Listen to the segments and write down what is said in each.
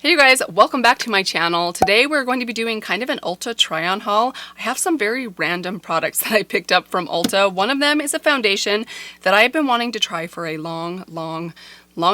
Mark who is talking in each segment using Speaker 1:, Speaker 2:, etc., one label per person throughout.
Speaker 1: Hey you guys, welcome back to my channel. Today we're going to be doing kind of an Ulta try on haul. I have some very random products that I picked up from Ulta. One of them is a foundation that I've been wanting to try for a long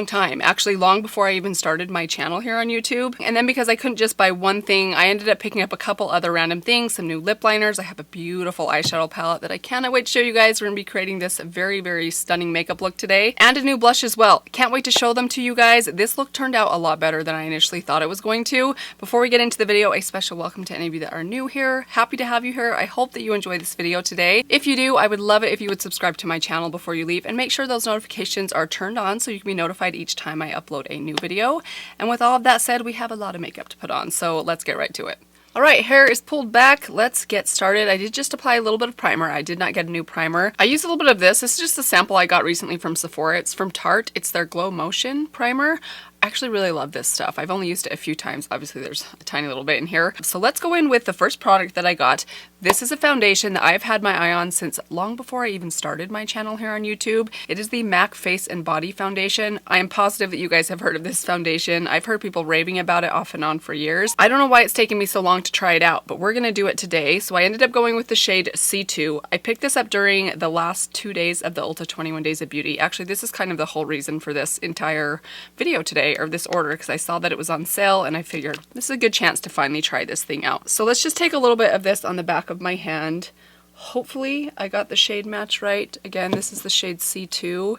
Speaker 1: time. Actually, long before I even started my channel here on YouTube. And then because I couldn't just buy one thing, I ended up picking up a couple other random things, some new lip liners. I have a beautiful eyeshadow palette that I cannot wait to show you guys. We're going to be creating this very stunning makeup look today. And a new blush as well. Can't wait to show them to you guys. This look turned out a lot better than I initially thought it was going to. Before we get into the video, a special welcome to any of you that are new here. Happy to have you here. I hope that you enjoy this video today. If you do, I would love it if you would subscribe to my channel before you leave and make sure those notifications are turned on so you can be notified each time I upload a new video. And with all of that said, we have a lot of makeup to put on, so let's get right to it. Alright, hair is pulled back. Let's get started. I did just apply a little bit of primer. I did not get a new primer. I used a little bit of this. This is just a sample I got recently from Sephora. It's from Tarte. It's their Glow Motion primer. I actually really love this stuff. I've only used it a few times. Obviously there's a tiny little bit in here. So let's go in with the first product that I got. This is a foundation that I've had my eye on since long before I even started my channel here on YouTube. It is the MAC Face and Body Foundation. I am positive that you guys have heard of this foundation. I've heard people raving about it off and on for years. I don't know why it's taken me so long to try it out, but we're gonna do it today. So I ended up going with the shade C2. I picked this up during the last 2 days of the Ulta 21 Days of Beauty. Actually, this is kind of the whole reason for this entire video today, or this order, because I saw that it was on sale and I figured this is a good chance to finally try this thing out. So let's just take a little bit of this on the back of my hand. Hopefully I got the shade match right. Again, this is the shade C2.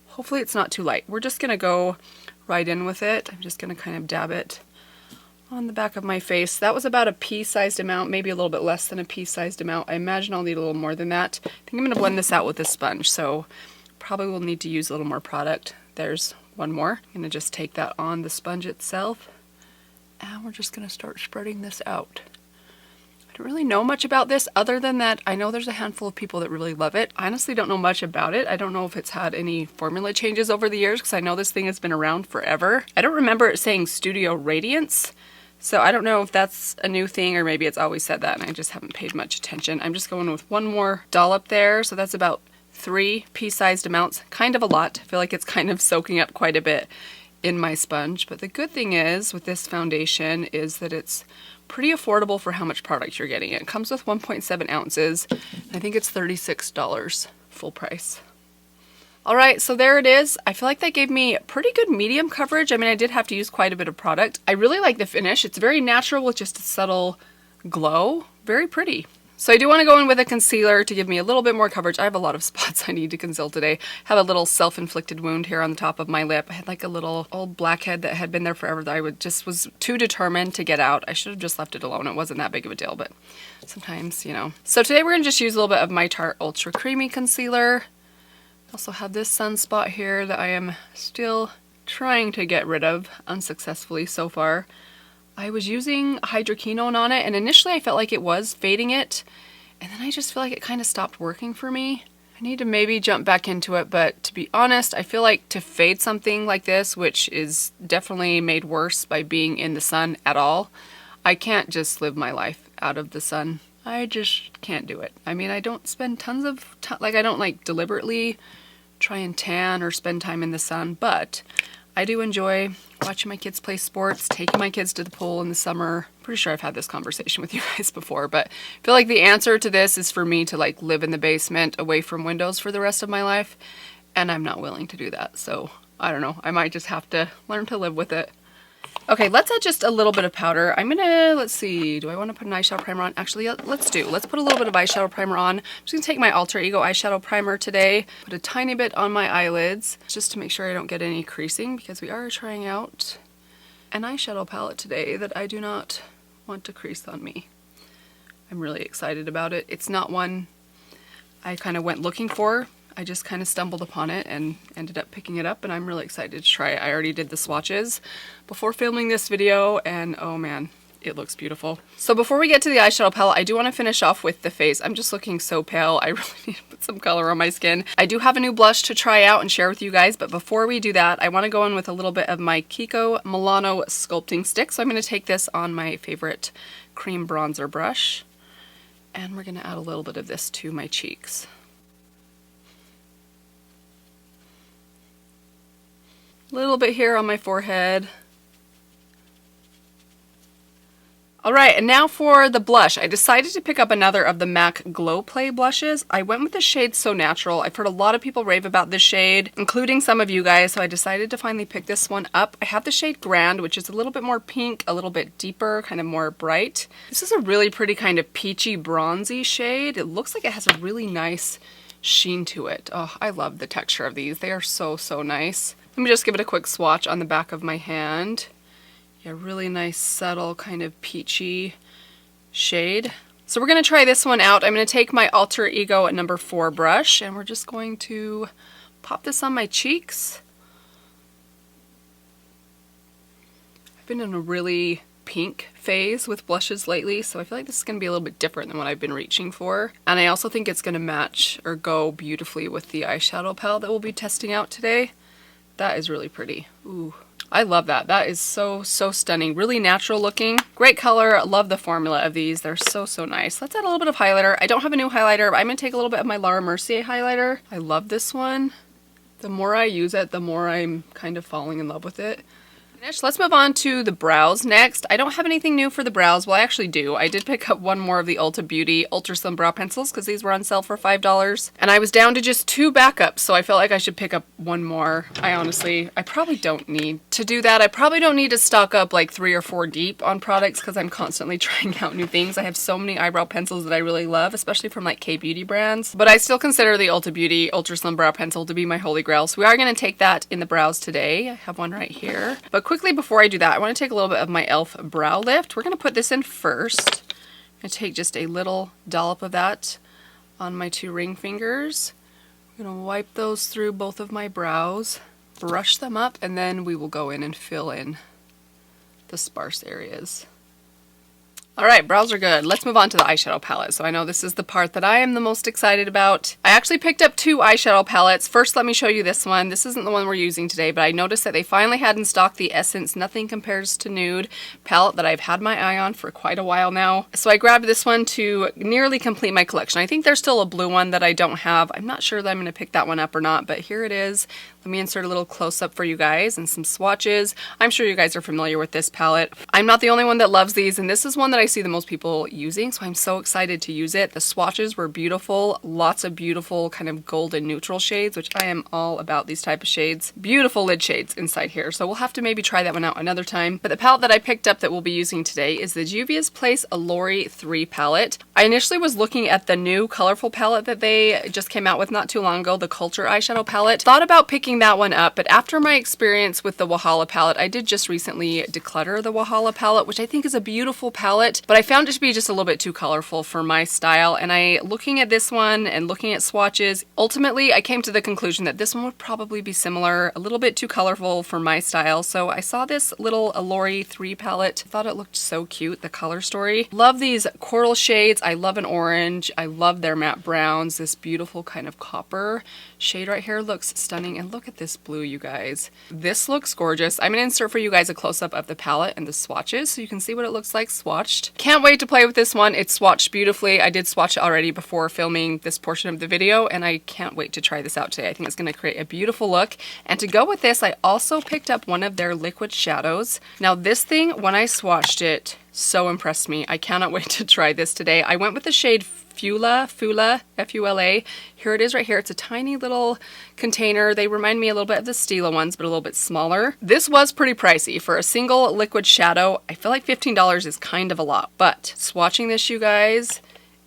Speaker 1: Hopefully it's not too light. We're just gonna go right in with it. I'm just gonna kind of dab it on the back of my face. That was about a pea-sized amount, maybe a little bit less than a pea-sized amount. I imagine I'll need a little more than that. I think I'm gonna blend this out with a sponge, so probably will need to use a little more product. There's one more. I'm gonna just take that on the sponge itself, and we're just gonna start spreading this out. I don't really know much about this other than that I know there's a handful of people that really love it. I honestly don't know much about it. I don't know if it's had any formula changes over the years because I know this thing has been around forever. I don't remember it saying Studio Radiance, so I don't know if that's a new thing or maybe it's always said that and I just haven't paid much attention. I'm just going with one more dollop there, so that's about 3 pea-sized amounts. Kind of a lot. I feel like it's kind of soaking up quite a bit in my sponge, but the good thing is with this foundation is that it's pretty affordable for how much product you're getting. It comes with 1.7 ounces. I think it's $36 full price. Alright, so there it is. I feel like that gave me pretty good medium coverage. I mean, I did have to use quite a bit of product. I really like the finish. It's very natural with just a subtle glow. Very pretty. So I do want to go in with a concealer to give me a little bit more coverage. I have a lot of spots I need to conceal today. I have a little self-inflicted wound here on the top of my lip. I had like a little old blackhead that had been there forever that I was too determined to get out. I should have just left it alone. It wasn't that big of a deal, but sometimes, you know. So today we're going to just use a little bit of my Tarte Ultra Creamy Concealer. I also have this sunspot here that I am still trying to get rid of, unsuccessfully so far. I was using hydroquinone on it, and initially I felt like it was fading it, and then I just feel like it kind of stopped working for me. I need to maybe jump back into it, but to be honest, I feel like to fade something like this, which is definitely made worse by being in the sun at all, I can't just live my life out of the sun. I just can't do it. I mean, I don't spend tons of time, like I don't like deliberately try and tan or spend time in the sun, but I do enjoy watching my kids play sports, taking my kids to the pool in the summer. Pretty sure I've had this conversation with you guys before, but I feel like the answer to this is for me to like live in the basement away from windows for the rest of my life, and I'm not willing to do that. So I don't know, I might just have to learn to live with it. Okay, let's add just a little bit of powder. I'm gonna, let's see, do I want to put an eyeshadow primer on? Actually, let's put a little bit of eyeshadow primer on. I'm just gonna take my Alter Ego eyeshadow primer today, put a tiny bit on my eyelids, just to make sure I don't get any creasing, because we are trying out an eyeshadow palette today that I do not want to crease on me. I'm really excited about it. It's not one I kind of went looking for. I just kind of stumbled upon it and ended up picking it up, and I'm really excited to try it. I already did the swatches before filming this video, and oh man, it looks beautiful. So before we get to the eyeshadow palette, I do want to finish off with the face. I'm just looking so pale. I really need to put some color on my skin. I do have a new blush to try out and share with you guys, but before we do that, I want to go in with a little bit of my Kiko Milano sculpting stick. So I'm going to take this on my favorite cream bronzer brush, and we're going to add a little bit of this to my cheeks. A little bit here on my forehead, Alright, and now for the blush. I decided to pick up another of the MAC Glow Play blushes. I went with the shade So Natural. I've heard a lot of people rave about this shade, including some of you guys, so I decided to finally pick this one up. I have the shade Grand, which is a little bit more pink, a little bit deeper, kind of more bright. This is a really pretty kind of peachy bronzy shade. It looks like it has a really nice sheen to it. Oh, I love the texture of these. They are so, so nice. Let me just give it a quick swatch on the back of my hand. Yeah, really nice, subtle, kind of peachy shade. So we're going to try this one out. I'm going to take my Alter Ego number 4 brush, and we're just going to pop this on my cheeks. I've been in a really pink phase with blushes lately, so I feel like this is going to be a little bit different than what I've been reaching for. And I also think it's going to match or go beautifully with the eyeshadow palette that we'll be testing out today. That is really pretty. Ooh. I love that. That is so, so stunning. Really natural looking. Great color. Love the formula of these. They're so, so nice. Let's add a little bit of highlighter. I don't have a new highlighter, but I'm going to take a little bit of my Laura Mercier highlighter. I love this one. The more I use it, the more I'm kind of falling in love with it. Let's move on to the brows next. I don't have anything new for the brows. Well, I actually do. I did pick up one more of the Ulta Beauty Ultra Slim Brow Pencils because these were on sale for $5. And I was down to just 2 backups, so I felt like I should pick up one more. I probably don't need to do that. I probably don't need to stock up like 3 or 4 deep on products because I'm constantly trying out new things. I have so many eyebrow pencils that I really love, especially from like K-beauty brands. But I still consider the Ulta Beauty Ultra Slim Brow Pencil to be my holy grail. So we are going to take that in the brows today. I have one right here. But quickly before I do that, I want to take a little bit of my e.l.f. Brow Lift. We're going to put this in first. I'm going to take just a little dollop of that on my 2 ring fingers. I'm going to wipe those through both of my brows, brush them up, and then we will go in and fill in the sparse areas. Alright, brows are good. Let's move on to the eyeshadow palette. So I know this is the part that I am the most excited about. I actually picked up 2 eyeshadow palettes. First, let me show you this one. This isn't the one we're using today, but I noticed that they finally had in stock the Essence Nothing Compares to Nude palette that I've had my eye on for quite a while now. So I grabbed this one to nearly complete my collection. I think there's still a blue one that I don't have. I'm not sure that I'm going to pick that one up or not, but here it is. Let me insert a little close-up for you guys and some swatches. I'm sure you guys are familiar with this palette. I'm not the only one that loves these, and this is one that I see the most people using, so I'm so excited to use it. The swatches were beautiful. Lots of beautiful kind of golden neutral shades, which I am all about these type of shades. Beautiful lid shades inside here, so we'll have to maybe try that one out another time. But the palette that I picked up that we'll be using today is the Juvia's Place Allure 3 palette. I initially was looking at the new colorful palette that they just came out with not too long ago, the Culture eyeshadow palette. Thought about picking that one up, but after my experience with the Wahala palette, I did just recently declutter the Wahala palette, which I think is a beautiful palette, but I found it to be just a little bit too colorful for my style. And looking at this one and looking at swatches, ultimately I came to the conclusion that this one would probably be similar, a little bit too colorful for my style. So I saw this little Allure 3 palette, thought it looked so cute, the color story. Love these coral shades. I love an orange. I love their matte browns. This beautiful kind of copper shade right here looks stunning, and look at this blue, you guys. This looks gorgeous. I'm going to insert for you guys a close-up of the palette and the swatches so you can see what it looks like swatched. Can't wait to play with this one. It's swatched beautifully. I did swatch it already before filming this portion of the video, and I can't wait to try this out today. I think it's going to create a beautiful look. And to go with this, I also picked up one of their liquid shadows. Now this thing, when I swatched it, so impressed me. I cannot wait to try this today. I went with the shade Fula, F-U-L-A. Here it is right here. It's a tiny little container. They remind me a little bit of the Stila ones, but a little bit smaller. This was pretty pricey. For a single liquid shadow, I feel like $15 is kind of a lot. But swatching this, you guys,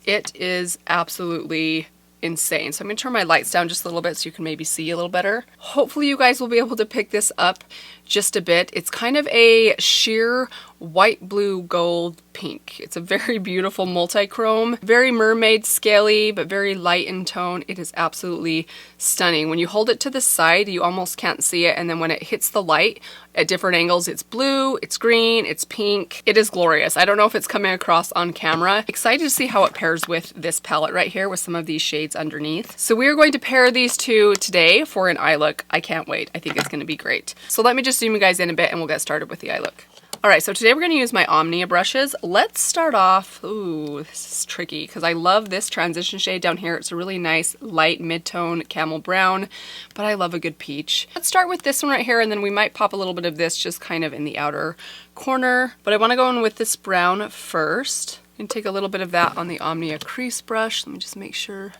Speaker 1: it is absolutely insane. So I'm going to turn my lights down just a little bit so you can maybe see a little better. Hopefully you guys will be able to pick this up just a bit. It's kind of a sheer white, blue, gold, pink. It's a very beautiful multi-chrome, very mermaid scaly, but very light in tone. It is absolutely stunning. When you hold it to the side, you almost can't see it, and then when it hits the light at different angles, it's blue, it's green, it's pink. It is glorious. I don't know if it's coming across on camera. Excited to see how it pairs with this palette right here with some of these shades underneath. So we are going to pair these two today for an eye look. I can't wait. I think it's going to be great. So let me just zoom you guys in a bit and we'll get started with the eye look. Alright, so today we're going to use my Omnia brushes. Let's start off, ooh, this is tricky because I love this transition shade down here. It's a really nice light mid-tone camel brown, but I love a good peach. Let's start with this one right here, and then we might pop a little bit of this just kind of in the outer corner. But I want to go in with this brown first and take a little bit of that on the Omnia crease brush. Let me just make sure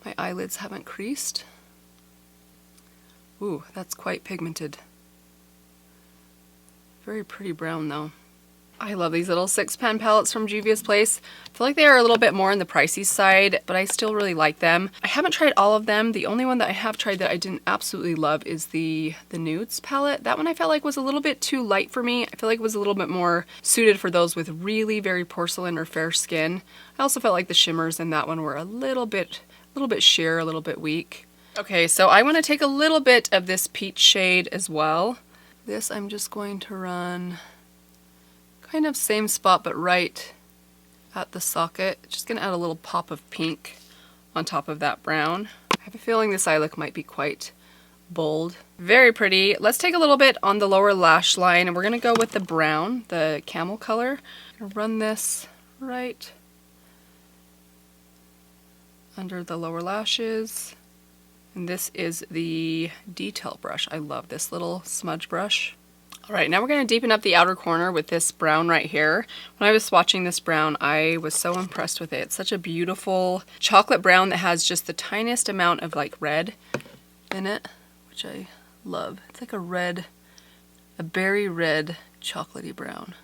Speaker 1: my eyelids haven't creased. Ooh, that's quite pigmented. Very pretty brown though. I love these little 6-pan palettes from Juvia's Place. I feel like they are a little bit more on the pricey side, but I still really like them. I haven't tried all of them. The only one that I have tried that I didn't absolutely love is the Nudes palette. That one I felt like was a little bit too light for me. I feel like it was a little bit more suited for those with really very porcelain or fair skin. I also felt like the shimmers in that one were a little bit sheer, a little bit weak. Okay, so I want to take a little bit of this peach shade as well. This I'm just going to run kind of same spot but right at the socket. Just going to add a little pop of pink on top of that brown. I have a feeling this eye look might be quite bold. Very pretty. Let's take a little bit on the lower lash line and we're going to go with the brown, the camel color. I'm going to run this right under the lower lashes. And this is the detail brush. I love this little smudge brush. All right, now we're going to deepen up the outer corner with this brown right here. When I was swatching this brown, I was so impressed with it. It's such a beautiful chocolate brown that has just the tiniest amount of like red in it, which I love. It's like a berry red chocolatey brown.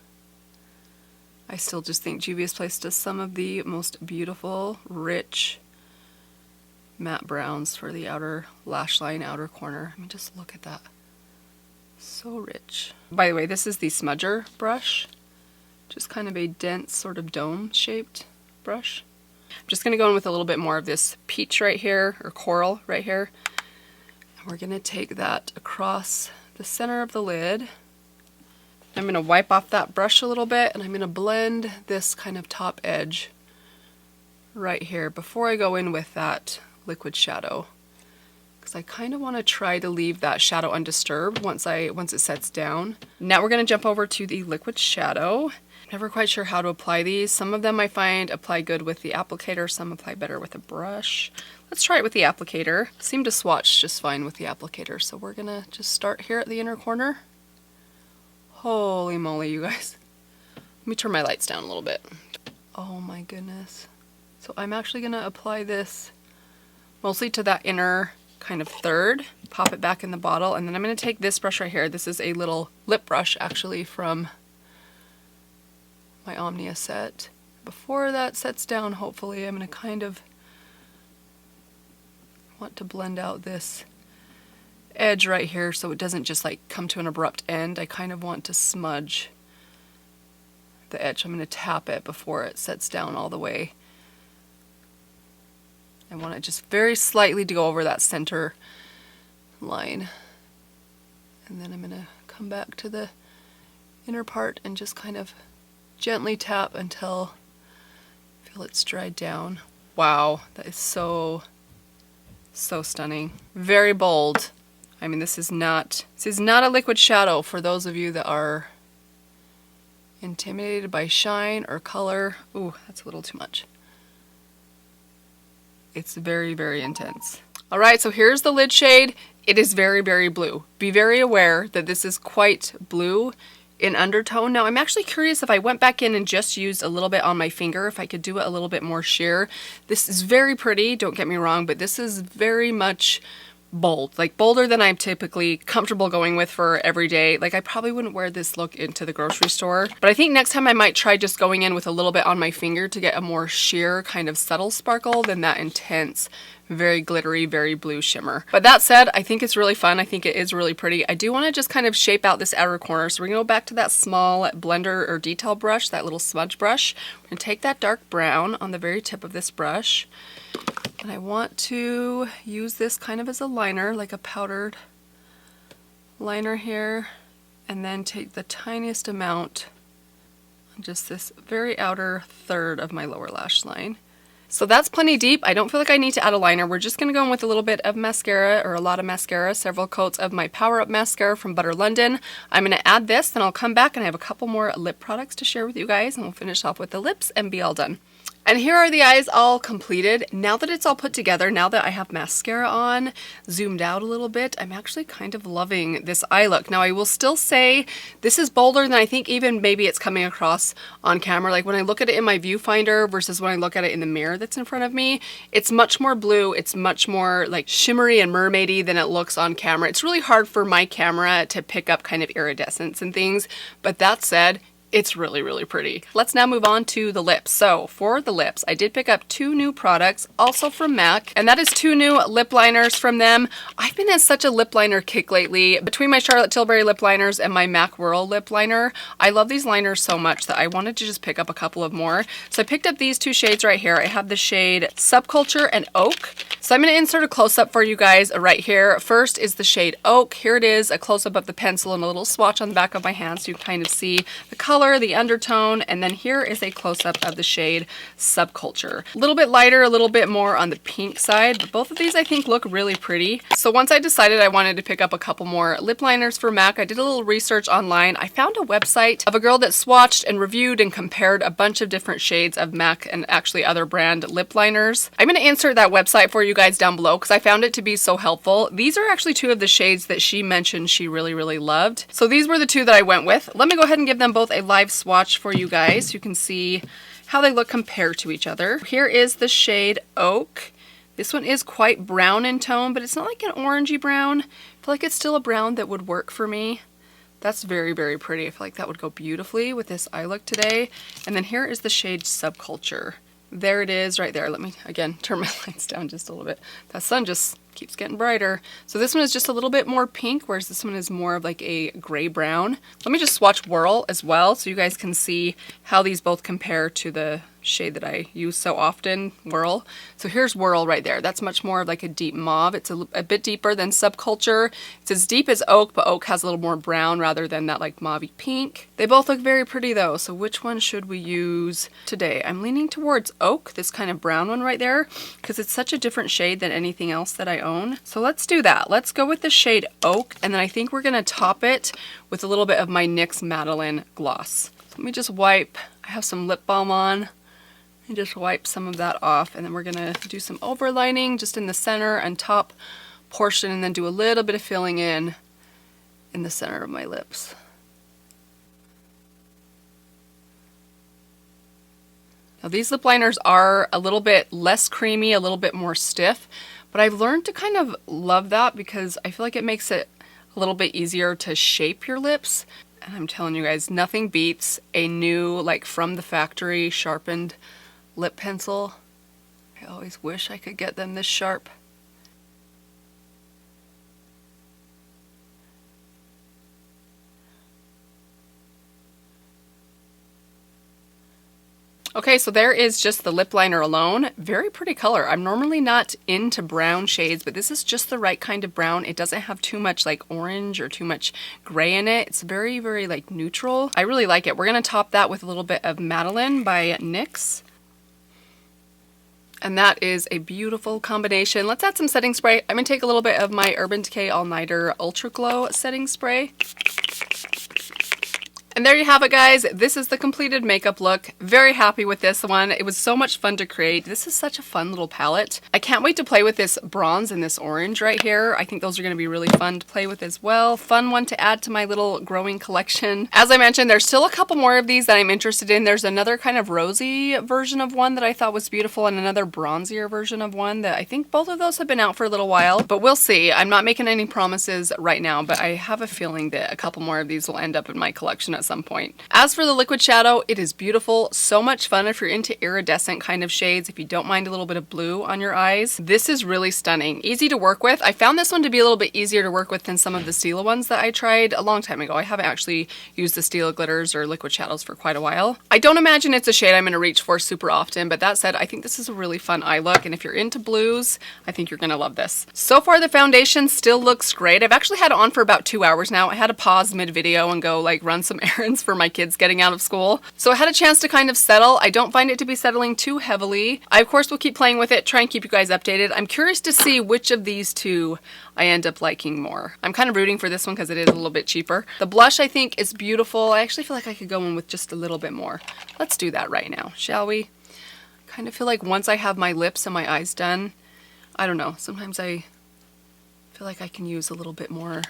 Speaker 1: I still just think Juvia's Place does some of the most beautiful, rich, matte browns for the outer lash line, outer corner. I mean, just look at that. So rich. By the way, this is the smudger brush. Just kind of a dense sort of dome shaped brush. I'm just going to go in with a little bit more of this peach right here, or coral right here. And we're going to take that across the center of the lid. I'm going to wipe off that brush a little bit and I'm going to blend this kind of top edge right here before I go in with that liquid shadow, because I kind of want to try to leave that shadow undisturbed once it sets down. Now we're going to jump over to the liquid shadow. Never quite sure how to apply these. Some of them I find apply good with the applicator, some apply better with a brush. Let's try it with the applicator. Seem to swatch just fine with the applicator, so we're gonna just start here at the inner corner. Holy moly, you guys. Let me turn my lights down a little bit. Oh my goodness. So I'm actually gonna apply this mostly to that inner kind of third, pop it back in the bottle, and then I'm going to take this brush right here. This is a little lip brush actually from my Omnia set. Before that sets down, hopefully, I'm going to kind of want to blend out this edge right here so it doesn't just like come to an abrupt end. I kind of want to smudge the edge. I'm going to tap it before it sets down all the way. I want it just very slightly to go over that center line. And then I'm going to come back to the inner part and just kind of gently tap until I feel it's dried down. Wow, that is so stunning. Very bold. I mean, this is not a liquid shadow for those of you that are intimidated by shine or color. Ooh, that's a little too much. It's very, very intense. All right, so here's the lid shade. It is very, very blue. Be very aware that this is quite blue in undertone. Now, I'm actually curious if I went back in and just used a little bit on my finger, if I could do it a little bit more sheer. This is very pretty, don't get me wrong, but this is very much bold, like bolder than I'm typically comfortable going with for every day. Like I probably wouldn't wear this look into the grocery store, but I think next time I might try just going in with a little bit on my finger to get a more sheer kind of subtle sparkle than that intense, very glittery, very blue shimmer. But that said, I think it's really fun. I think it is really pretty. I do want to just kind of shape out this outer corner. So we're gonna go back to that small blender or detail brush, that little smudge brush. We're gonna take that dark brown on the very tip of this brush. And I want to use this kind of as a liner, like a powdered liner here, and then take the tiniest amount on just this very outer third of my lower lash line So that's plenty deep. I don't feel like I need to add a liner. We're just going to go in with a little bit of mascara, or a lot of mascara, several coats of my Power Up mascara from Butter London. I'm going to add this, then I'll come back and I have a couple more lip products to share with you guys, and we'll finish off with the lips and be all done. And here are the eyes all completed. Now that it's all put together, now that I have mascara on, zoomed out a little bit, I'm actually kind of loving this eye look. Now I will still say this is bolder than I think even maybe it's coming across on camera. Like when I look at it in my viewfinder versus when I look at it in the mirror that's in front of me, it's much more blue. It's much more like shimmery and mermaidy than it looks on camera. It's really hard for my camera to pick up kind of iridescence and things, but that said, it's really, really pretty. Let's now move on to the lips. So for the lips, I did pick up 2 new products, also from MAC, and that is 2 new lip liners from them. I've been in such a lip liner kick lately. Between my Charlotte Tilbury lip liners and my MAC Whirl lip liner, I love these liners so much that I wanted to just pick up a couple of more. So I picked up these 2 shades right here. I have the shade Subculture and Oak. So I'm going to insert a close-up for you guys right here. First is the shade Oak. Here it is, a close-up of the pencil and a little swatch on the back of my hand so you can kind of see the color, the undertone, and then here is a close-up of the shade Subculture. A little bit lighter, a little bit more on the pink side, but both of these I think look really pretty. So once I decided I wanted to pick up a couple more lip liners for MAC, I did a little research online. I found a website of a girl that swatched and reviewed and compared a bunch of different shades of MAC and actually other brand lip liners. I'm going to insert that website for you guys down below because I found it to be so helpful. These are actually 2 of the shades that she mentioned she really, really loved. So these were the 2 that I went with. Let me go ahead and give them both a live swatch for you guys so you can see how they look compared to each other. Here is the shade Oak. This one is quite brown in tone, but it's not like an orangey brown. I feel like it's still a brown that would work for me. That's very, very pretty. I feel like that would go beautifully with this eye look today. And then here is the shade Subculture. There it is right there. Let me, again, turn my lights down just a little bit. That sun just keeps getting brighter. So this one is just a little bit more pink, whereas this one is more of like a gray brown. Let me just swatch Whirl as well so you guys can see how these both compare to the shade that I use so often, Whirl. So here's Whirl right there. That's much more of like a deep mauve. It's a bit deeper than Subculture. It's as deep as Oak, but Oak has a little more brown rather than that like mauvey pink. They both look very pretty though, so which one should we use today? I'm leaning towards Oak, this kind of brown one right there, because it's such a different shade than anything else that I own. So let's do that. Let's go with the shade Oak, and then I think we're gonna top it with a little bit of my NYX Madeline gloss. Let me just wipe, I have some lip balm on, and just wipe some of that off, and then we're gonna do some overlining just in the center and top portion, and then do a little bit of filling in the center of my lips. Now these lip liners are a little bit less creamy, a little bit more stiff, but I've learned to kind of love that because I feel like it makes it a little bit easier to shape your lips. And I'm telling you guys, nothing beats a new, like from the factory, sharpened lip pencil. I always wish I could get them this sharp. Okay, so there is just the lip liner alone. Very pretty color. I'm normally not into brown shades, but this is just the right kind of brown. It doesn't have too much like orange or too much gray in it. It's very, very like neutral. I really like it. We're gonna top that with a little bit of Madeline by NYX. And that is a beautiful combination. Let's add some setting spray. I'm gonna take a little bit of my Urban Decay All Nighter Ultra Glow setting spray. And there you have it, guys. This is the completed makeup look. Very happy with this one. It was so much fun to create. This is such a fun little palette. I can't wait to play with this bronze and this orange right here. I think those are going to be really fun to play with as well. Fun one to add to my little growing collection. As I mentioned, there's still a couple more of these that I'm interested in. There's another kind of rosy version of one that I thought was beautiful, and another bronzier version of one that I think both of those have been out for a little while, but we'll see. I'm not making any promises right now, but I have a feeling that a couple more of these will end up in my collection at some point. As for the liquid shadow, it is beautiful. So much fun if you're into iridescent kind of shades, if you don't mind a little bit of blue on your eyes. This is really stunning. Easy to work with. I found this one to be a little bit easier to work with than some of the Stila ones that I tried a long time ago. I haven't actually used the Stila glitters or liquid shadows for quite a while. I don't imagine it's a shade I'm going to reach for super often, but that said, I think this is a really fun eye look, and if you're into blues, I think you're going to love this. So far, the foundation still looks great. I've actually had it on for about 2 hours now. I had to pause mid-video and go like run some errands errands for my kids getting out of school. So I had a chance to kind of settle. I don't find it to be settling too heavily. I, of course, will keep playing with it, try and keep you guys updated. I'm curious to see which of these two I end up liking more. I'm kind of rooting for this one because it is a little bit cheaper. The blush, I think, is beautiful. I actually feel like I could go in with just a little bit more. Let's do that right now, shall we? Kind of feel like once I have my lips and my eyes done, I don't know, sometimes I feel like I can use a little bit more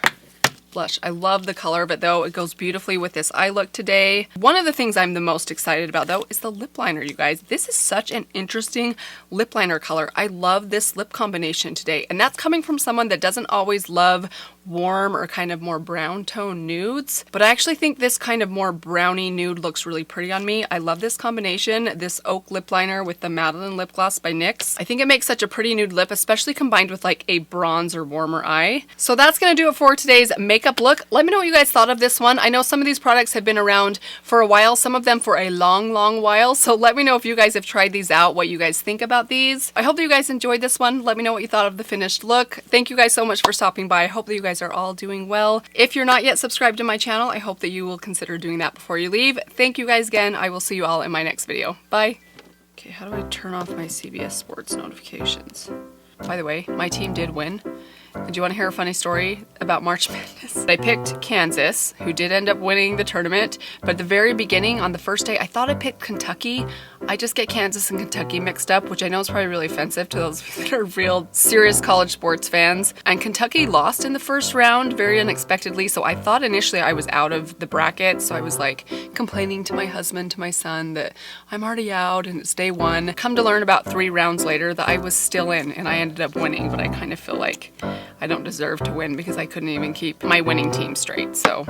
Speaker 1: blush. I love the color of it though. It goes beautifully with this eye look today. One of the things I'm the most excited about though is the lip liner, you guys. This is such an interesting lip liner color. I love this lip combination today, and that's coming from someone that doesn't always love warm or kind of more brown tone nudes, but I actually think this kind of more browny nude looks really pretty on me. I love this combination, this oak lip liner with the Madeline lip gloss by NYX. I think it makes such a pretty nude lip, especially combined with like a bronze or warmer eye. So that's gonna do it for today's makeup look. Let me know what you guys thought of this one. I know some of these products have been around for a while, some of them for a long while, so let me know if you guys have tried these out, what you guys think about these. I hope that you guys enjoyed this one. Let me know what you thought of the finished look. Thank you guys so much for stopping by. I hope that you guys are all doing well. If you're not yet subscribed to my channel, I hope that you will consider doing that before you leave. Thank you guys again. I will see you all in my next video. Bye. Okay, how do I turn off my CBS Sports notifications? By the way, my team did win. Do you want to hear a funny story about March Madness? I picked Kansas, who did end up winning the tournament, but at the very beginning, on the first day, I thought I picked Kentucky. I just get Kansas and Kentucky mixed up, which I know is probably really offensive to those of you that are real serious college sports fans. And Kentucky lost in the first round very unexpectedly, so I thought initially I was out of the bracket, so I was like complaining to my husband, to my son, that I'm already out and it's day one. Come to learn about 3 rounds later that I was still in and I ended up winning, but I kind of feel like I don't deserve to win because I couldn't even keep my winning team straight, so.